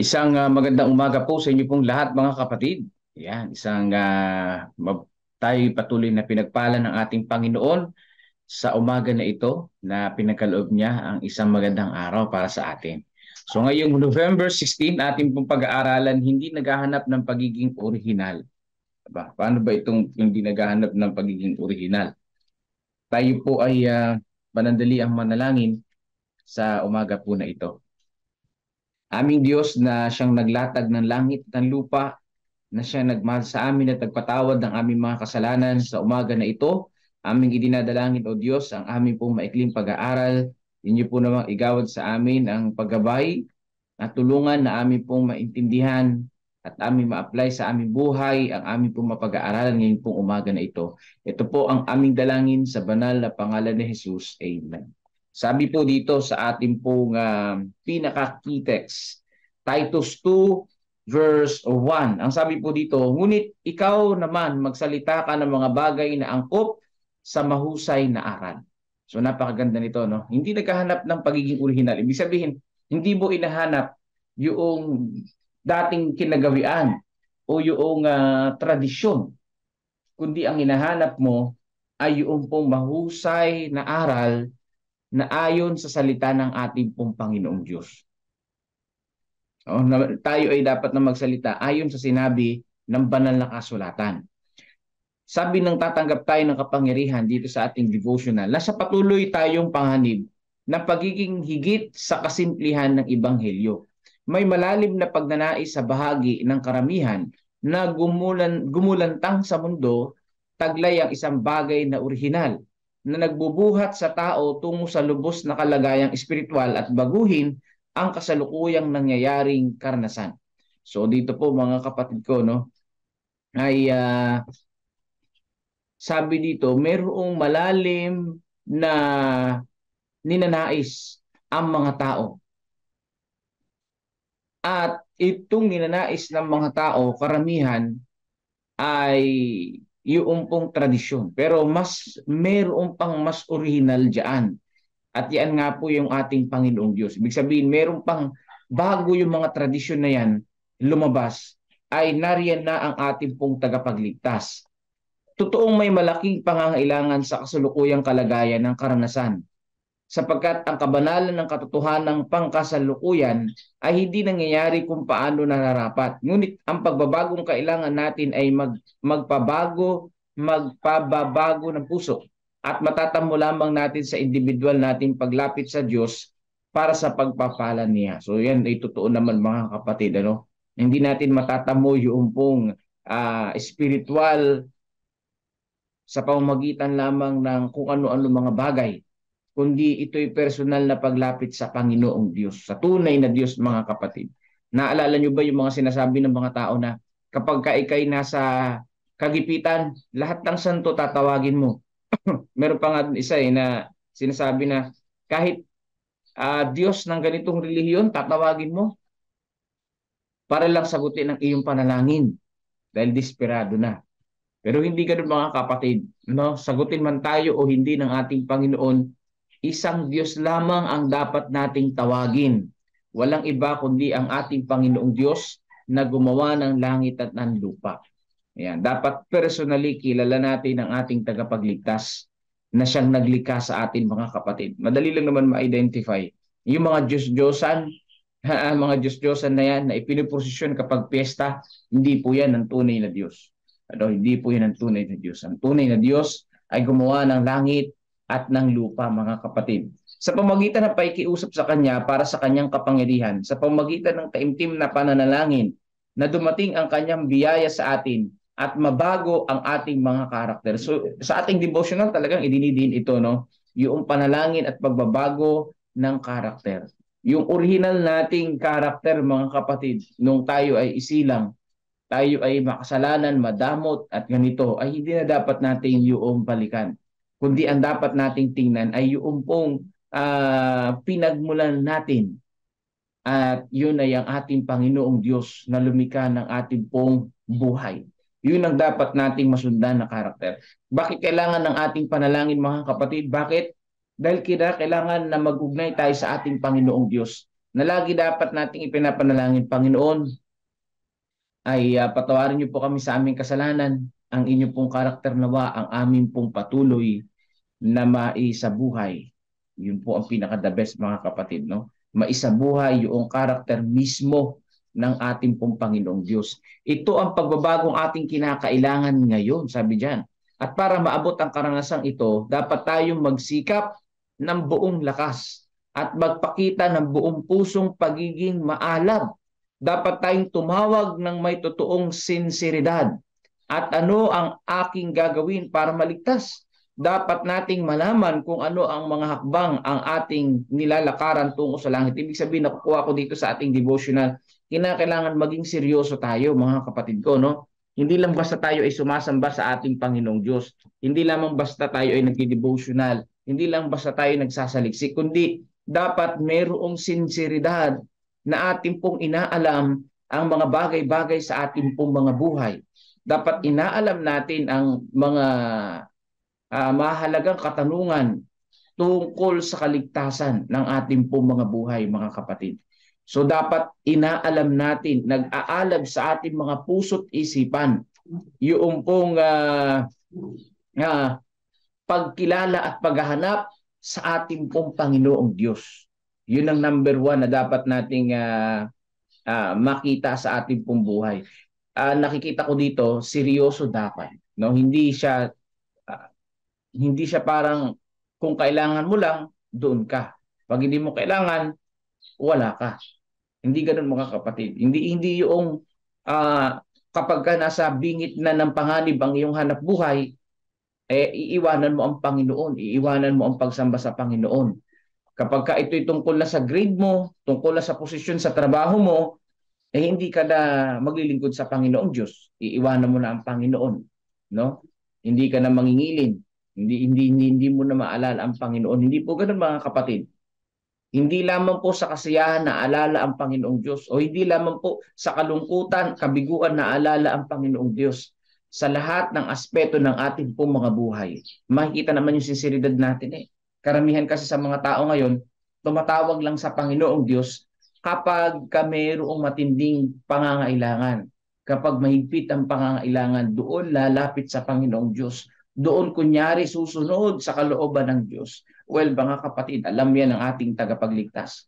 Magandang umaga po sa inyo pong lahat mga kapatid. Yan, tayo patuloy na pinagpala ng ating Panginoon sa umaga na ito na pinagkaloob niya ang isang magandang araw para sa atin. So ngayong November 16, ating pong pag-aaralan hindi naghahanap ng pagiging orihinal. Diba? Paano ba itong hindi naghahanap ng pagiging orihinal? Tayo po ay panandali ang manalangin sa umaga po na ito. Aming Diyos na siyang naglatag ng langit at ng lupa, na siya nagmahal sa amin at nagpatawad ng aming mga kasalanan sa umaga na ito, aming idinadalangin o Diyos ang aming pong maikling pag-aaral. Inyo po namang igawad sa amin ang paggabay at tulungan na aming pong maintindihan at aming ma-apply sa aming buhay ang aming pong mapag-aaralan ngayon pong umaga na ito. Ito po ang aming dalangin sa banal na pangalan ni Jesus. Amen. Sabi po dito sa ating pong pinaka-key text, Titus 2 verse 1. Ang sabi po dito, ngunit ikaw naman magsalita ka ng mga bagay na angkop sa mahusay na aral. So napakaganda nito, no? Hindi naghahanap ng pagiging original. Ibig sabihin, hindi mo inahanap yung dating kinagawian o yung tradisyon, kundi ang hinahanap mo ay yung pong mahusay na aral na ayon sa salita ng ating pong Panginoong Diyos. Tayo ay dapat na magsalita ayon sa sinabi ng banal na kasulatan. Sabi ng tatanggap tayo ng kapangyarihan dito sa ating devotional, nasa patuloy tayong panganib ng pagiging higit sa kasimplihan ng Ebanghelyo. May malalim na pagnanais sa bahagi ng karamihan na gumulantang sa mundo, taglay ang isang bagay na orihinal na nagbubuhat sa tao tungo sa lubos na kalagayang espiritual at baguhin ang kasalukuyang nangyayaring karanasan. So dito po mga kapatid ko, no, ay sabi dito, mayroong malalim na ninanais ang mga tao. At itong ninanais ng mga tao, karamihan, ay yung pong tradisyon. Pero mayroon pang mas original diyan. At yan nga po yung ating Panginoong Diyos. Ibig sabihin, mayroon pang bago yung mga tradisyon na yan lumabas, ay nariyan na ang ating pong tagapagligtas. Totoong may malaking pangangailangan sa kasalukuyang kalagayan ng karanasan, sapagkat ang kabanalan ng katotohanang pangkasalukuyan ay hindi nangyayari kung paano nararapat. Ngunit ang pagbabagong kailangan natin ay magpabago ng puso at matatamo lamang natin sa individual nating paglapit sa Diyos para sa pagpapala niya. So yan ay totoo naman mga kapatid. Ano? Hindi natin matatamo yung pong spiritual sa pamamagitan lamang ng kung ano-ano mga bagay, kundi ito'y personal na paglapit sa Panginoong Diyos, sa tunay na Diyos mga kapatid. Naalala nyo ba yung mga sinasabi ng mga tao na kapag ikay nasa kagipitan, lahat ng santo tatawagin mo. Meron pa nga isa na sinasabi na kahit Diyos ng ganitong relihiyon, tatawagin mo para lang sagutin ang iyong panalangin dahil desperado na. Pero hindi ganun mga kapatid. No? Sagutin man tayo o hindi ng ating Panginoon, isang Diyos lamang ang dapat nating tawagin. Walang iba kundi ang ating Panginoong Diyos na gumawa ng langit at ng lupa. Ayan. Dapat personally kilala natin ang ating tagapagligtas na siyang naglikha sa atin mga kapatid. Madali lang naman ma-identify. Yung mga Diyos-Diyosan, mga Diyos-Diyosan na yan na ipiniposisyon kapag piyesta, hindi po yan ang tunay na Diyos. Hindi po yan ang tunay na Diyos. Ang tunay na Diyos ay gumawa ng langit at ng lupa mga kapatid. Sa pamagitan ng paikiusap sa Kanya para sa Kanyang kapangyarihan, sa pamagitan ng taimtim na pananalangin na dumating ang Kanyang biyaya sa atin at mabago ang ating mga karakter. So sa ating devotional talagang idinidin ito, no? Yung panalangin at pagbabago ng karakter. Yung original nating karakter mga kapatid, nung tayo ay isilang, tayo ay makasalanan, madamot at ganito, ay hindi na dapat natin yung balikan. Kundi ang dapat nating tingnan ay yung pong pinagmulan natin. At yun ay ang ating Panginoong Diyos na lumikha ng ating pong buhay. Yun ang dapat nating masundan na karakter. Bakit kailangan ng ating panalangin mga kapatid? Bakit? Dahil kailangan na mag-ugnay tayo sa ating Panginoong Diyos na lagi dapat nating ipinapanalangin, Panginoon, ay patawarin niyo po kami sa aming kasalanan. Ang inyo pong karakter nawa, ang amin pong patuloy na maisabuhay. Yun po ang pinaka-the best, mga kapatid, no? Maisabuhay yung karakter mismo ng ating pong Panginoong Diyos. Ito ang pagbabagong ating kinakailangan ngayon, sabi diyan. At para maabot ang karanasang ito, dapat tayong magsikap ng buong lakas at magpakita ng buong pusong pagiging maalab. Dapat tayong tumawag ng may totoong sinseridad. At ano ang aking gagawin para maligtas? Dapat nating malaman kung ano ang mga hakbang ang ating nilalakaran tungo sa langit. Ibig sabihin, nakukuha ko dito sa ating devotional, kinakailangan maging seryoso tayo, mga kapatid ko, no? Hindi lang basta tayo ay sumasamba sa ating Panginoong Diyos. Hindi lamang basta tayo ay nagdi-devotional. Hindi lang basta tayo nagsasaliksik, kundi dapat mayroong sinseridad na ating pong inaalam ang mga bagay-bagay sa ating pong mga buhay. Dapat inaalam natin ang mga mahalagang katanungan tungkol sa kaligtasan ng ating pong mga buhay, mga kapatid. So dapat inaalam natin, nag-aalab sa ating mga puso't isipan yung pong pagkilala at paghahanap sa ating pong Panginoong Diyos. Yun ang number one na dapat nating makita sa ating pong buhay. Nakikita ko dito, seryoso dapat. No? Hindi siya parang kung kailangan mo lang, doon ka. Pag hindi mo kailangan, wala ka. Hindi ganoon, mga kapatid. Hindi yung kapag ka nasa bingit na ng panganib ang iyong hanap buhay, iiwanan mo ang Panginoon, iiwanan mo ang pagsamba sa Panginoon. Kapag ka ito'y tungkol na sa grade mo, tungkol na sa posisyon sa trabaho mo, hindi ka na maglilingkod sa Panginoong Diyos. Iiwanan mo na ang Panginoon, no? Hindi ka na mangingilin. Hindi mo na maalala ang Panginoon. Hindi po ganoon, mga kapatid. Hindi lamang po sa kasiyahan na alala ang Panginoong Diyos, o hindi lamang po sa kalungkutan, kabiguan na alala ang Panginoong Diyos. Sa lahat ng aspeto ng ating pong mga buhay, makikita naman yung sinseridad natin. Karamihan kasi sa mga tao ngayon, tumatawag lang sa Panginoong Diyos kapag mayroong matinding pangangailangan. Kapag mahigpit ang pangangailangan, doon lalapit sa Panginoong Diyos. Doon kunyari susunod sa kalooban ng Diyos. Well, mga kapatid, alam yan ng ating tagapagligtas.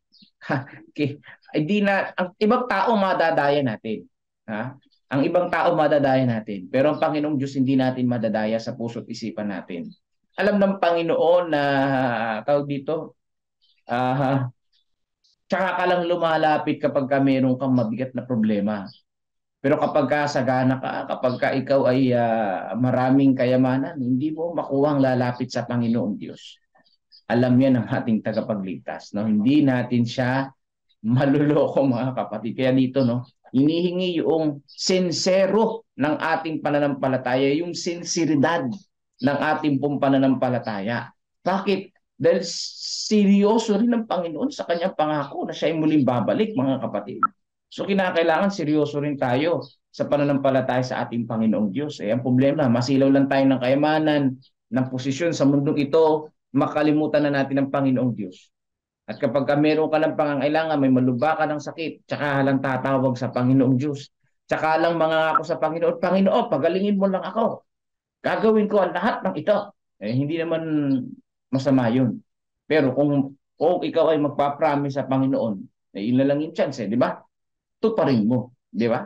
Okay. Ang ibang tao madadaya natin. Ha? Ang ibang tao madadaya natin. Pero ang Panginoong Diyos hindi natin madadaya sa puso't isipan natin. Alam ng Panginoon na tawag dito, tsaka ka lang lumalapit kapag ka meron kang mabigat na problema. Pero kapag ka sagana ka, kapag ka ikaw ay maraming kayamanan, hindi mo makuhang lalapit sa Panginoong Diyos. Alam yan ng ating tagapagligtas. No? Hindi natin siya maluloko, mga kapatid. Kaya dito, no, inihingi yung sincero ng ating pananampalataya, yung sinseridad ng ating pong pananampalataya. Bakit? Dahil seryoso rin ng Panginoon sa kanyang pangako na siya ay muling babalik, mga kapatid. So kinakailangan seryoso rin tayo sa pananampalataya sa ating Panginoong Diyos. Ang problema, masilaw lang tayo ng kayamanan, ng posisyon sa mundong ito, makalimutan na natin ang Panginoong Diyos. At kapag meron ka ng pangangailangan, may malubha ka ng sakit, tsaka lang tatawag sa Panginoong Diyos. Tsaka lang mangako sa Panginoon, Panginoon, pagalingin mo lang ako. Gagawin ko ang lahat ng ito. Hindi naman masama yun. Pero kung ikaw ay magpapromise sa Panginoon, yun na lang yung chance, di ba? Tuparin mo, di ba?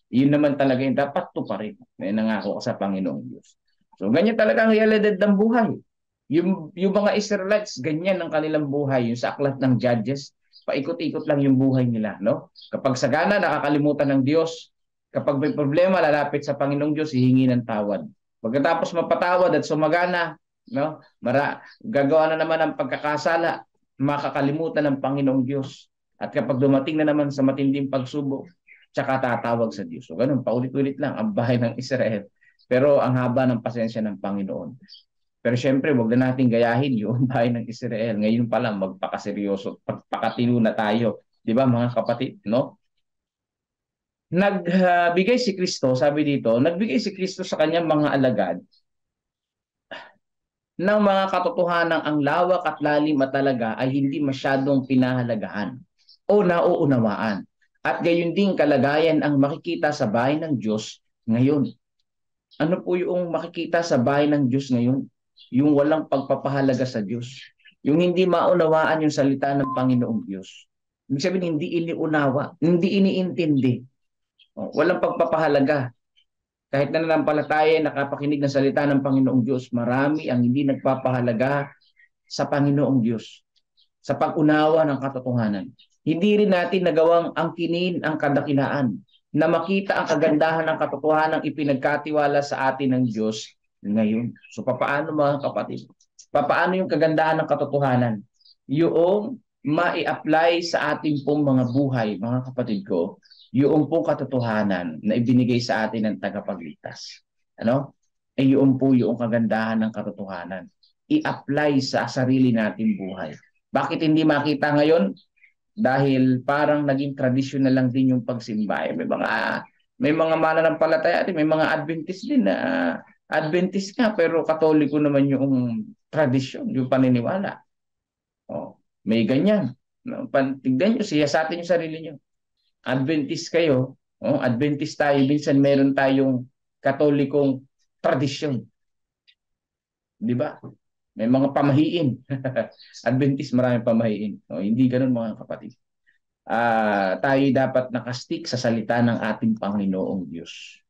Yun naman talaga yung dapat tuparin. May nangako ka sa Panginoong Diyos. So, ganyan talaga ang realidad ng buhay. Yung mga Israelites, ganyan ang kanilang buhay. Yung sa aklat ng Judges, paikot-ikot lang yung buhay nila. No? Kapag sagana, nakakalimutan ng Diyos. Kapag may problema, lalapit sa Panginoong Diyos, hihingi ng tawad. Pagkatapos mapatawad at sumagana, no? Gagawa na naman ang pagkakasala, makakalimutan ng Panginoong Diyos. At kapag dumating na naman sa matinding pagsubok, tsaka tatawag sa Diyos. So ganun, paulit-ulit lang ang bahay ng Israel. Pero ang haba ng pasensya ng Panginoon. Pero syempre, wag na natin gayahin yung bahay ng Israel. Ngayon pa lang, magpakaseryoso, pagpakatino na tayo. Di ba, mga kapatid, no? Nagbigay si Kristo, sabi dito, nagbigay si Kristo sa kanyang mga alagad ng mga katotohanan ang lawak at lalim at talaga ay hindi masyadong pinahalagahan. o nauunawaan. At gayon din kalagayan ang makikita sa bahay ng Diyos ngayon. Ano po yung makikita sa bahay ng Diyos ngayon? Yung walang pagpapahalaga sa Diyos. Yung hindi maunawaan yung salita ng Panginoong Diyos. Ibig sabihin, hindi iniunawa, hindi iniintindi. Walang pagpapahalaga. Kahit na nanampalataya, nakapakinig ng salita ng Panginoong Diyos, marami ang hindi nagpapahalaga sa Panginoong Diyos, sa pag-unawa ng katotohanan. Hindi rin natin nagawang angkinin ang kadakilaan na makita ang kagandahan ng katotohanan ipinagkatiwala sa atin ng Diyos ngayon. So papaano mga kapatid? Papaano yung kagandahan ng katotohanan? Yung mai-apply sa ating pong mga buhay, mga kapatid ko, yung pong katotohanan na ibinigay sa atin ng tagapagligtas. Ano? Ay yung po yung kagandahan ng katotohanan. I-apply sa sarili nating buhay. Bakit hindi makita ngayon? Dahil parang naging tradisyonal lang din yung pagsimba. May mga mananampalataya din, may mga Adventist din na Adventist nga pero Katoliko naman yung tradisyon, yung paniniwala. Oh, may ganyan. No? Tignan nyo, siyasatin yung sarili nyo. Adventist kayo, Adventist tayo, minsan meron tayong Katolikong tradisyon. Di ba? May mga pamahiin. Adventist, maraming pamahiin. Hindi ganun mga kapatid. Tayo dapat nakastick sa salita ng ating Panginoong Diyos.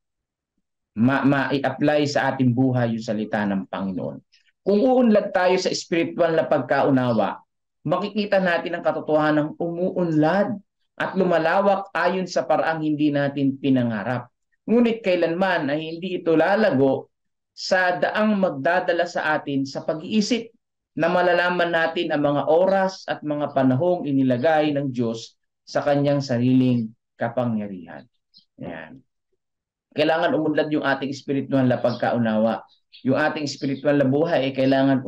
Ma-apply sa ating buhay yung salita ng Panginoon. Kung uunlad tayo sa spiritual na pagkaunawa, makikita natin ang katotohanan ng umuunlad at lumalawak ayon sa paraang hindi natin pinangarap. Ngunit kailanman ay hindi ito lalago sa daang magdadala sa atin sa pag-iisip na malalaman natin ang mga oras at mga panahong inilagay ng Diyos sa kanyang sariling kapangyarihan. Ayan. Kailangan umunlad yung ating spiritual na pagkaunawa. Yung ating spiritual na buhay ay kailangan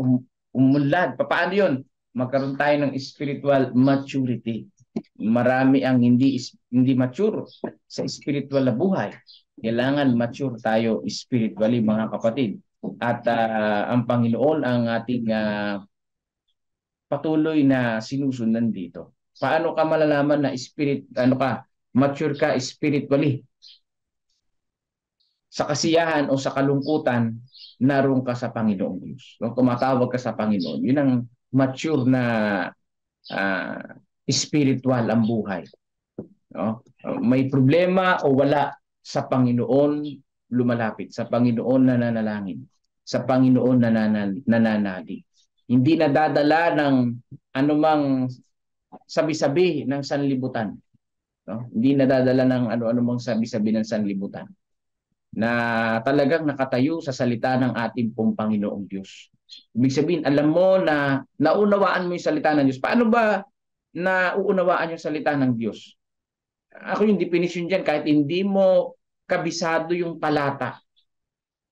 umunlad. Paano yun? Magkaroon tayo ng spiritual maturity. Marami ang hindi mature sa spiritual na buhay. Kailangan mature tayo spiritually mga kapatid. At ang Panginoon ang ating patuloy na sinusundan dito. Paano ka malalaman na mature ka spiritually? Sa kasiyahan o sa kalungkutan, naroon ka sa Panginoong Diyos. Kung tumatawag ka sa Panginoon, yun ang mature na spiritual ang buhay. No? May problema o wala, sa Panginoon lumalapit, sa Panginoon nananalangin, sa Panginoon nananalig. Hindi nadadala ng anumang sabi-sabi ng sanlibutan. No? Hindi nadadala ng ano-anumang sabi-sabi ng sanlibutan. Na talagang nakatayo sa salita ng ating pong Panginoong Diyos. Ibig sabihin, alam mo na naunawaan mo yung salita ng Diyos. Paano ba nauunawaan yung salita ng Diyos? Ako yung definition dyan, kahit hindi mo kabisado yung talata,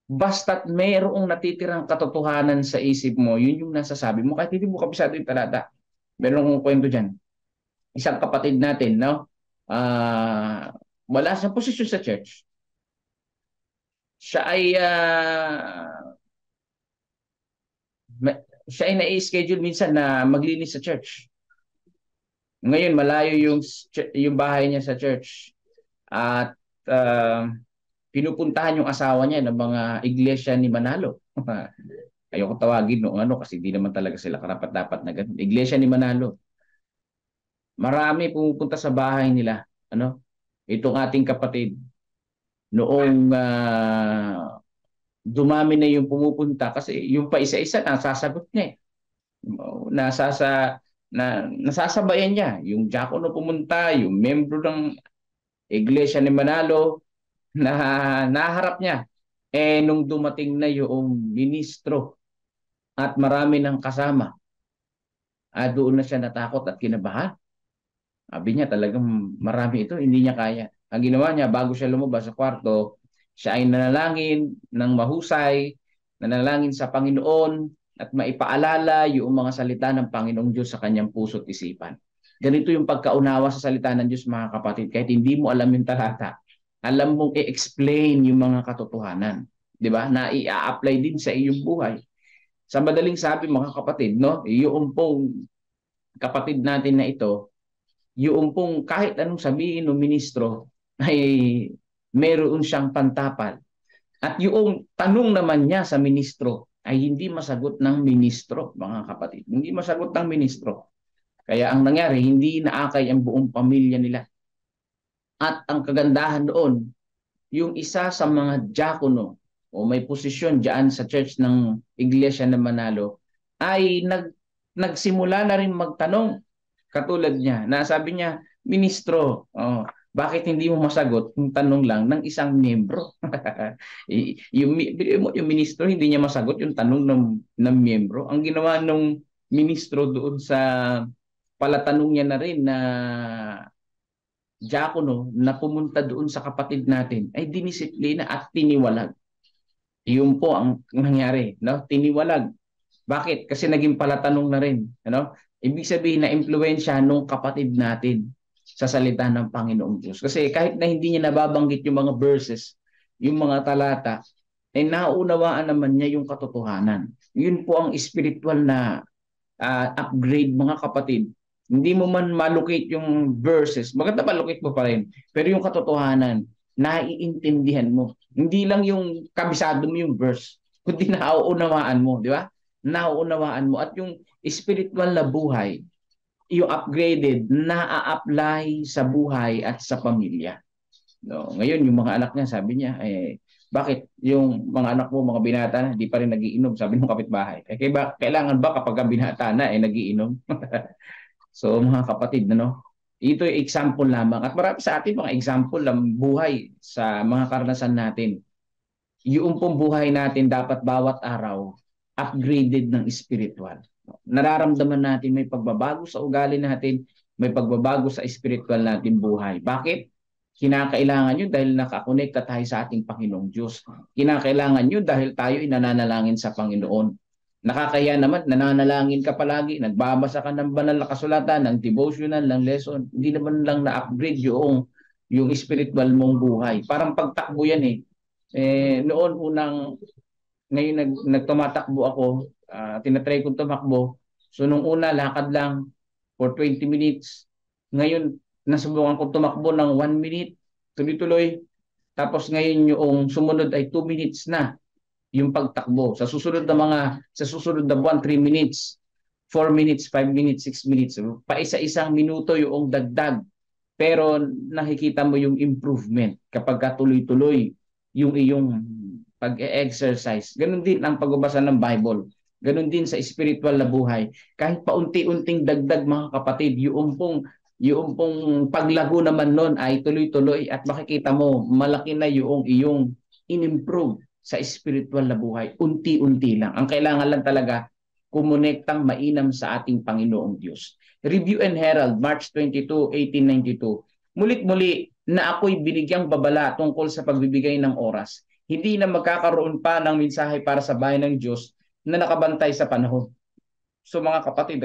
basta't mayroong natitirang katotohanan sa isip mo, yun yung nasasabi mo, kahit hindi mo kabisado yung talata. Meron kong kwento dyan. Isang kapatid natin, no? Wala sa posisyon sa church. Siya ay na-schedule minsan na maglinis sa church. Ngayon, malayo yung bahay niya sa church. At pinupuntahan yung asawa niya ng mga iglesia ni Manalo. Ayoko tawagin kasi di naman talaga sila karapat-dapat na ganun. Iglesia ni Manalo. Marami pumupunta sa bahay nila. Itong ating kapatid. Noong dumami na yung pumupunta kasi yung pa isa-isa nasasagot niya. Nasasabayan niya. Yung diakono pumunta, yung membro ng iglesia ni Manalo, na naharap niya. Nung dumating na yung ministro at marami ng kasama, doon na siya natakot at kinabahan. Sabi niya talagang marami ito, hindi niya kaya. Ang ginawa niya, bago siya lumabas sa kwarto, siya ay nanalangin ng mahusay, nanalangin sa Panginoon at maipaalala yung mga salita ng Panginoong Diyos sa kanyang puso at isipan. Ganito yung pagkaunawa sa salita ng Diyos mga kapatid. Kahit hindi mo alam yung talata, alam mong i-explain yung mga katotohanan. Di ba? Na i-apply din sa iyong buhay. Sa madaling sabi mga kapatid, yung pong kapatid natin na ito, yung pong kahit anong sabihin ng ministro ay meron siyang pantapal. At yung tanong naman niya sa ministro ay hindi masagot ng ministro, mga kapatid. Hindi masagot ng ministro. Kaya ang nangyari, hindi naakay ang buong pamilya nila. At ang kagandahan doon, yung isa sa mga diakono o may posisyon diyan sa church ng Iglesia ng Manalo ay nagsimula na rin magtanong katulad niya. Na sabi niya, ministro, bakit hindi mo masagot yung tanong lang ng isang miyembro? yung ministro hindi niya masagot yung tanong ng miyembro. Ang ginawa ng ministro doon sa palatanong niya na rin na diakono na pumunta doon sa kapatid natin ay dinisiplina at tiniwalag. Iyon po ang nangyari, no? Tiniwalag. Bakit? Kasi naging palatanong na rin, ano? Ibig sabihin na impluwensya nung kapatid natin sa salita ng Panginoong Diyos. Kasi kahit na hindi niya nababanggit yung mga verses, yung mga talata, ay naunawaan naman niya yung katotohanan. Yun po ang spiritual na upgrade, mga kapatid. Hindi mo man malocate yung verses, maganda malocate mo pa rin. Pero yung katotohanan, naiintindihan mo. Hindi lang yung kabisado mo yung verse, kundi nauunawaan mo, di ba? Nauunawaan mo. At yung spiritual na buhay, yung upgraded, na-apply sa buhay at sa pamilya. No, ngayon, yung mga anak niya, sabi niya, bakit yung mga anak mo, mga binata na, di pa rin nagiinom, sabi ng kapitbahay. Kailangan ba kapag binata na, nagiinom? So mga kapatid, ano, ito ay example lamang. At marami sa atin mga example ng buhay sa mga karanasan natin. Yung pong buhay natin dapat bawat araw upgraded ng spiritual. Nararamdaman natin may pagbabago sa ugali natin, may pagbabago sa spiritual natin buhay. Bakit? Kinakailangan yun dahil nakakonekta tayo sa ating Panginoong Diyos. Kinakailangan yun dahil tayo ay nananalangin sa Panginoon. Nakakaya naman, nananalangin ka palagi, nagbabasa ka ng banal na kasulatan, ng devotional, ng lesson. Hindi naman lang na-upgrade yung spiritual mong buhay. Parang pagtakbo yan eh. Noon ngayon nagtumatakbo ako, tinatry kong tumakbo. So nung una, lakad lang for 20 minutes. Ngayon, nasubukan kong tumakbo ng 1 minute, tuloy-tuloy. Tapos ngayon yung sumunod ay 2 minutes na yung pagtakbo. Sa susunod na buwan, 3 minutes, 4 minutes, 5 minutes, 6 minutes. Paisa-isang minuto yung dagdag. Pero nakikita mo yung improvement kapag tuloy-tuloy yung iyong pag-exercise. Ganun din ang pagbabasa ng Bible. Ganun din sa spiritual na buhay. Kahit paunti-unting dagdag, mga kapatid, yung pong paglago naman nun ay tuloy-tuloy at makikita mo malaki na yung iyong in-improve sa spiritual na buhay. Unti-unti lang. Ang kailangan lang talaga, kumonektang mainam sa ating Panginoong Diyos. Review and Herald, March 22, 1892. Mulit-muli na ako'y binigyang babala tungkol sa pagbibigay ng oras. Hindi na magkakaroon pa ng mensahe para sa bayan ng Diyos na nakabantay sa panahon. So mga kapatid,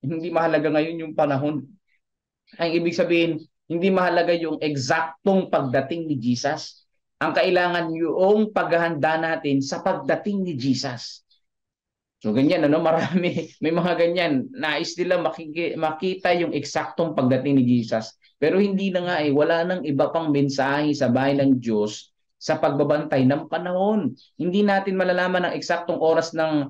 hindi mahalaga ngayon yung panahon. Ang ibig sabihin, hindi mahalaga yung eksaktong pagdating ni Jesus. Ang kailangan yung paghahanda natin sa pagdating ni Jesus. So ganyan, marami, may mga ganyan. Nais nila makita yung eksaktong pagdating ni Jesus. Pero hindi na nga wala nang iba pang mensahe sa bayan ng Diyos sa pagbabantay ng panahon. Hindi natin malalaman ang eksaktong oras ng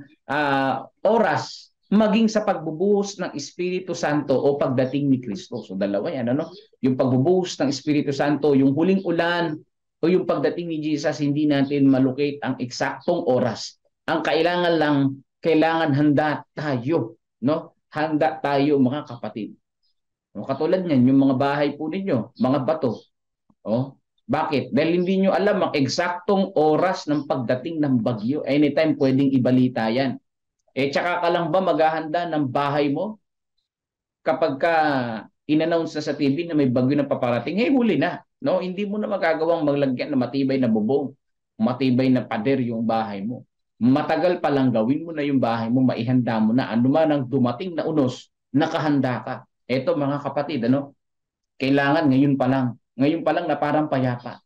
oras maging sa pagbubuhos ng Espiritu Santo o pagdating ni Kristo. So dalawa yan, yung pagbubuhos ng Espiritu Santo, yung huling ulan, o yung pagdating ni Jesus, hindi natin malocate ang eksaktong oras. Ang kailangan handa tayo, Handa tayo, mga kapatid. Katulad niyan, yung mga bahay po ninyo, mga bato. Bakit? Dahil hindi nyo alam ang eksaktong oras ng pagdating ng bagyo. Anytime pwedeng ibalita yan. Tsaka ka lang ba maghahanda ng bahay mo kapag ka in-announce na sa TV na may bagyo na paparating? Huli na. Hindi mo na magagawang maglagyan na matibay na bubong, matibay na pader yung bahay mo. Matagal pa lang gawin mo na yung bahay mo, maihanda mo na. Ano man ang dumating na unos, nakahanda ka. Eto mga kapatid, kailangan ngayon pa lang na parang payapa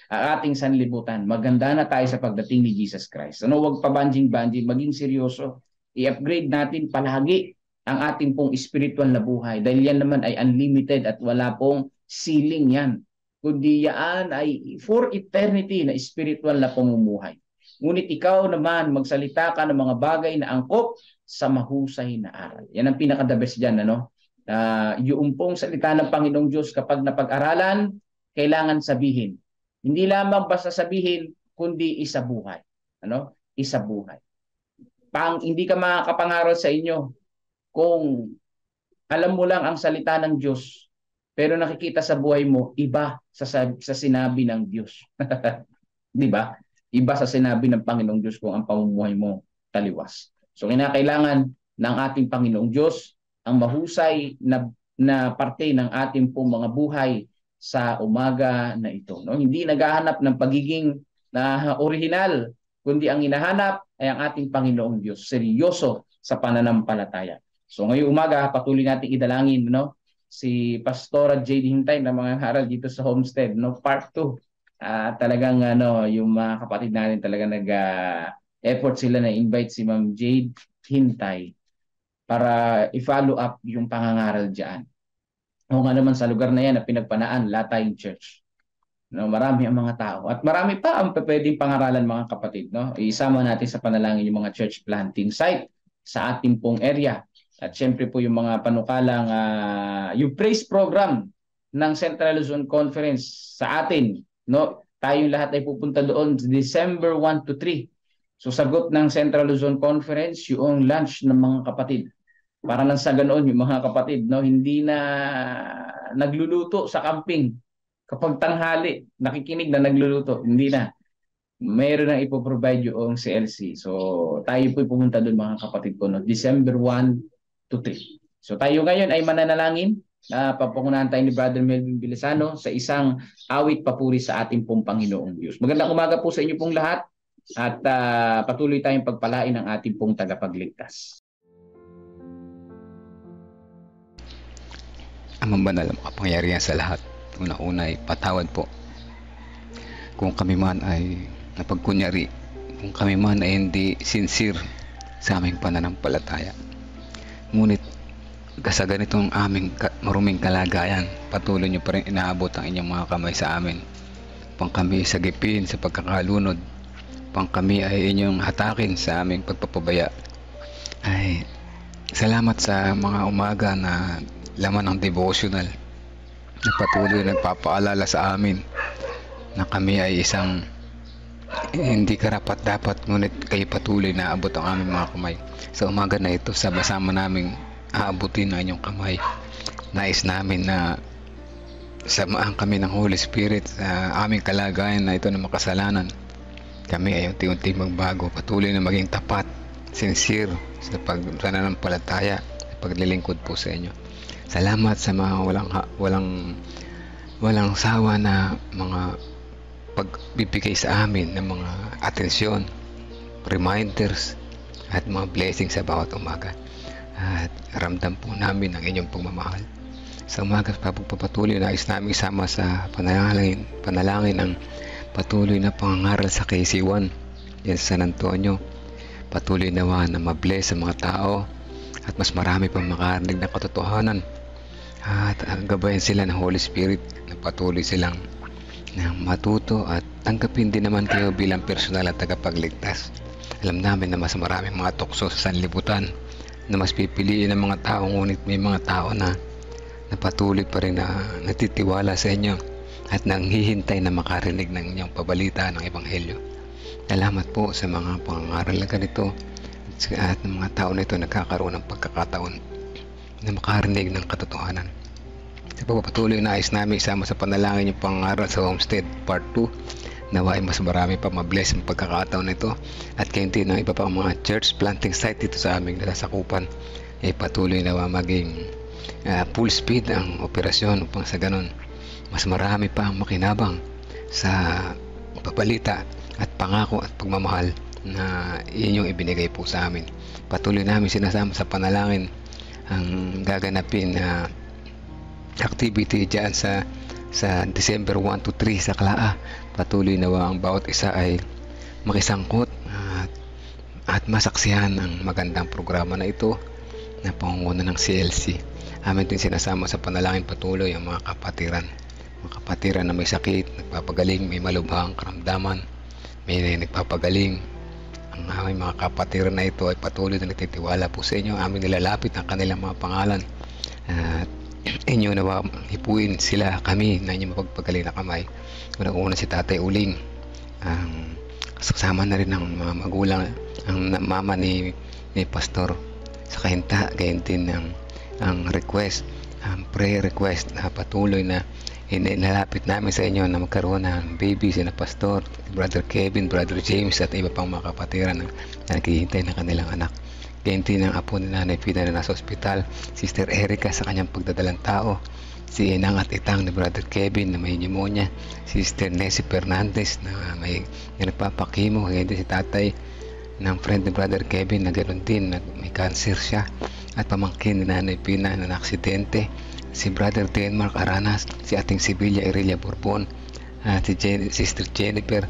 ang ating sanlibutan. Maganda na tayo sa pagdating ni Jesus Christ. Huwag pa banjing-banjing, maging seryoso. I-upgrade natin palagi ang ating pong spiritual na buhay. Dahil yan naman ay unlimited at wala pong ceiling yan. Kundi yan ay for eternity na spiritual na pamumuhay. Ngunit ikaw naman magsalita ka ng mga bagay na angkop sa mahusay na aral. Yan ang pinaka-the best dyan. Yung pong salita ng Panginoong Diyos kapag napag-aralan, kailangan sabihin. Hindi lamang basta sabihin, kundi isabuhay. Isabuhay. Hindi ka makakapangaral sa inyo kung alam mo lang ang salita ng Diyos, pero nakikita sa buhay mo, iba sa sinabi ng Diyos. Di ba? Iba sa sinabi ng Panginoong Diyos kung ang pamumuhay mo taliwas. So kinakailangan ng ating Panginoong Diyos ang mahusay na parte ng ating pong mga buhay sa umaga na ito. Hindi naghahanap ng pagiging original, kundi ang hinahanap ay ang ating Panginoong Diyos. Seryoso sa pananampalataya. So ngayong umaga, patuloy natin idalangin si Pastora Jade Hintay na mga haral dito sa Homestead, part 2. Talagang yung mga kapatid natin talaga nag-effort sila na invite si Ma'am Jade Hintay para i-follow up yung pangangaral diyan. O nga naman sa lugar na yan na pinagpanaan, Latayng Church. Marami ang mga tao. At marami pa ang pwedeng pangaralan mga kapatid. Isama natin sa panalangin yung mga church planting site sa ating pong area. At syempre po yung mga panukalang, yung praise program ng Central Luzon Conference sa atin. Tayong lahat ay pupunta doon December 1 to 3. So sagot ng Central Luzon Conference yung lunch ng mga kapatid. Para lang sa ganoon yung mga kapatid, hindi na nagluluto sa camping. Kapag tanghali, nakikinig na nagluluto, hindi na. Mayroon na ipoprovide yung CLC. So tayo po pumunta doon mga kapatid ko, December 1 to 3. So tayo ngayon ay mananalangin. Papangunahan tayo ni Brother Melvin Bilisano sa isang awit papuri sa ating pong Panginoong Diyos. Magandang umaga po sa inyo pong lahat at patuloy tayong pagpalain ng ating pong tagapagligtas. Amang banal, makapangyarihan sa lahat. Una-una ay patawad po. Kung kami man ay napagkunyari, kung kami man ay hindi sincere sa aming pananampalataya. Ngunit sa ganitong aming maruming kalagayan, patuloy nyo pa rin inaabot ang inyong mga kamay sa amin. Pang kami sagipin sa pagkakalunod, pang kami ay inyong hatakin sa aming pagpapabaya. Ay, salamat sa mga umaga na laman ng devotional na patuloy nagpapaalala sa amin na kami ay isang hindi karapat-dapat, ngunit kayo patuloy na abot ang aming mga kamay. Sa umaga na ito, sama-sama naming aabutin ang inyong kamay. Nais namin na samahan kami ng Holy Spirit sa aming kalagayan na ito na makasalanan. Kami ay unti-unti magbago, patuloy na maging tapat, sincere sa pananampalataya, sa paglilingkod po sa inyo. Salamat sa mga walang sawa na mga pagbibigay sa amin ng mga atensyon, reminders at mga blessings sa bawat umaga. At ramdam po namin ang inyong pagmamahal. Sa umaga papatuloy na is namin sama sa panalangin ang patuloy na pangangaral sa KC1 yan sa San Antonio. Patuloy nawa na mabless sa mga tao at mas marami pang makarinig na katotohanan at gabayan sila ng Holy Spirit na patuloy silang matuto at tanggapin din naman kayo bilang personal at tagapagligtas. Alam namin na mas maraming mga tukso sa sanlibutan na mas pipiliin ng mga tao, ngunit may mga tao na patuloy pa rin na natitiwala sa inyo at nanghihintay na makarinig ng inyong pabalita ng Ebanghelyo. Salamat po sa mga pangangaral na ganito at ng mga tao na ito nagkakaroon ng pagkakataon na makarinig ng katotohanan. Sa pagpapatuloy na ayos namin isama sa panalangin yung pangaral sa Homestead Part 2. Nawa ay mas marami pa mabless ang pagkakataon nito at kayo din ng iba pa mga church planting site dito sa aming nalasakupan ay patuloy nawa maging full speed ang operasyon upang sa ganun mas marami pa ang makinabang sa pabalita at pangako at pagmamahal na inyong ibinigay po sa amin. Patuloy namin sinasama sa panalangin ang gaganapin na activity dyan sa December 1 to 3 sa Klaa. Patuloy nawa ang bawat isa ay makisangkot at masaksihan ang magandang programa na ito na pangunguna ng CLC. Amin din sinasama sa panalangin patuloy ang mga kapatiran na may sakit, nagpapagaling, may malubhang karamdaman, may nagpapagaling. Ang aming mga kapatiran na ito ay patuloy na nagtitiwala po sa inyo. Amin nilalapit ang kanilang mga pangalan at inyo na hipuin sila, kami na inyong mapagpagaling na kamay. Unang-una si Tatay Uling, kasama na rin ng mga magulang, ang mama ni Pastor sa kahinta, gayon din ang request, ang prayer request na patuloy na inalapit namin sa inyo na magkaroon ng baby, sina Pastor, Brother Kevin, Brother James at iba pang mga kapatiran na naghihintay ng kanilang anak. Gayon din ang apo ni Nanay Pina na nasa ospital, Sister Erica sa kanyang pagdadalang tao, si Inang at Itang ni Brother Kevin na may pneumonia, Sister Nessie Fernandez na may nagpapakimo, gayon din si tatay ng friend ni Brother Kevin na ganoon din, may cancer siya, at pamangkin ni Nanay Pina na naksidente, si Brother Denmark Aranas, si ating Sibilia Irelia Bourbon, at si Sister Jennifer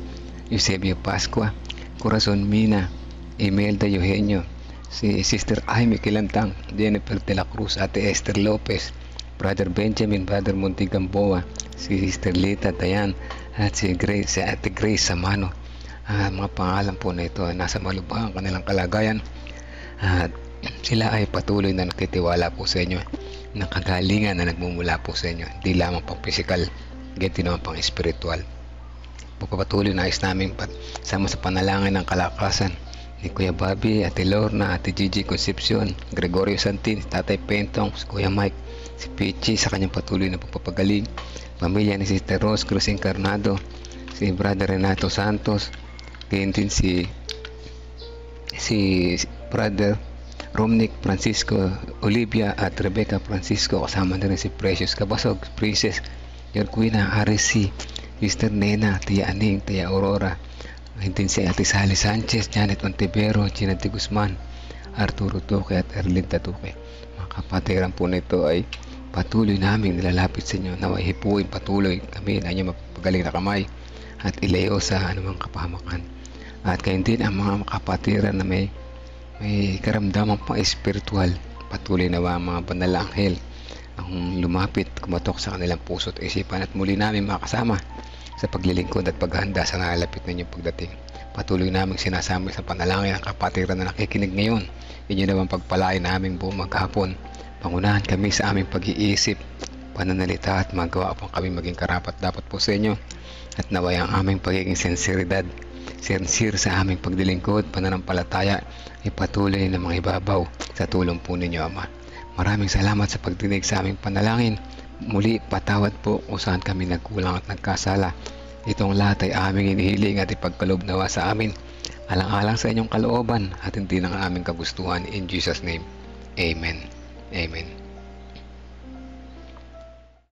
Eusebio Pascua, Corazon Mina, Imelda Eugenio, si Sister Jaime Kilantang, Jennifer de la Cruz, Ate Esther Lopez, Brother Benjamin, Brother Montigamboa, si Sister Lita Dayan, at si Ate Grace Samano. Mga pangalan po na ito ay nasa malubhang kanilang kalagayan at sila ay patuloy na nagtitiwala po sa inyo ng kagalingan na nagmumula po sa inyo, hindi lamang pang physical, ganti naman pang spiritual. Pagpapatuloy na ayos namin sama sa panalangin ng kalakasan ni Kuya Bobby, Ate Lorna, Ate Gigi Concepcion, Gregorio Santin, Tatay Pentong, si Kuya Mike, si Pichi sa kanyang patuloy na pagpapagaling, pamilya ni Sister Rose Cruz Encarnado, si Brother Renato Santos, gayon din si Brother Romnick Francisco Olivia at Rebecca Francisco, kasama na rin si Precious Cabasog, Princess Yorquina RC, Sister Nena, Tia Aning, Tia Aurora, din si Ate Sally Sanchez, Janet Montevero, Gina de Guzman, Arturo Tuque at Erlinda Tuque. Mga kapatiran po nito ay patuloy namin nilalapit sa inyo na hipuin patuloy kami na inyo mapagaling na kamay at ilayo sa anumang kapahamakan. At kayo din ang mga kapatiran na may karamdaman pang espiritual, patuloy na ang mga banal na anghel ang lumapit, kumatok sa kanilang puso at isipan at muli namin makasama sa paglilingkod at paghahanda sa nalalapit na inyong pagdating. Patuloy namin sinasama sa panalangin ang kapatiran na nakikinig ngayon. Inyo naman pagpalain naming buong maghapon. Pangunahan kami sa aming pag-iisip, pananalita at magawa upang kami maging karapat dapat po sa inyo. At naway ang aming pagiging sincere sa aming paglilingkod, pananampalataya ay patuloy na mga ibabaw sa tulong po ninyo, Ama. Maraming salamat sa pagdinig sa aming panalangin. Muli, patawad po kung saan kami nagkulang at nagkasala. Itong lahat ay aming inihiling at ipagkaloob nawa sa amin, alang-alang sa inyong kalooban at hindi ng aming kagustuhan. In Jesus' name, Amen. Amen.